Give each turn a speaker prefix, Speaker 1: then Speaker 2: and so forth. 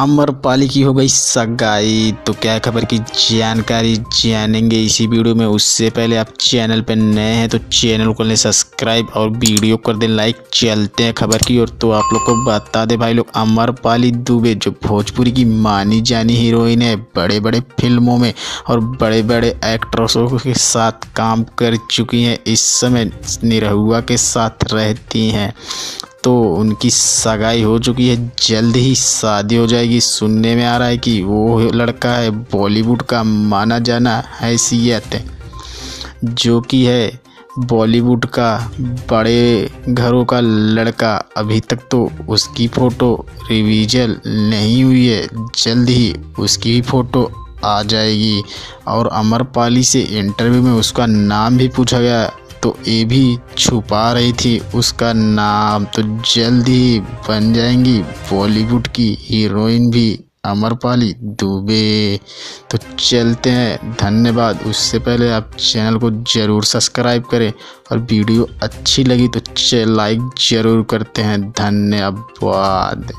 Speaker 1: अमरपाली की हो गई सगाई। तो क्या खबर की जानकारी जानेंगे इसी वीडियो में। उससे पहले आप चैनल पर नए हैं तो चैनल को लें सब्सक्राइब और वीडियो कर दें लाइक। चलते हैं खबर की ओर। तो आप लोग को बता दें भाई लोग, अमरपाली दुबे जो भोजपुरी की मानी जानी हीरोइन है, बड़े बड़े फिल्मों में और बड़े बड़े एक्ट्रेसों के साथ काम कर चुकी हैं। इस समय निरहुआ के साथ रहती हैं। तो उनकी सगाई हो चुकी है, जल्द ही शादी हो जाएगी। सुनने में आ रहा है कि वो लड़का है बॉलीवुड का माना जाना हैसियत, जो कि है बॉलीवुड का बड़े घरों का लड़का। अभी तक तो उसकी फ़ोटो रिवीजल नहीं हुई है, जल्द ही उसकी भी फ़ोटो आ जाएगी। और अमरपाली से इंटरव्यू में उसका नाम भी पूछा गया तो ये भी छुपा रही थी उसका नाम। तो जल्द ही बन जाएंगी बॉलीवुड की हीरोइन भी अमरपाली दुबे। तो चलते हैं, धन्यवाद। उससे पहले आप चैनल को ज़रूर सब्सक्राइब करें और वीडियो अच्छी लगी तो लाइक ज़रूर करते हैं। धन्यवाद।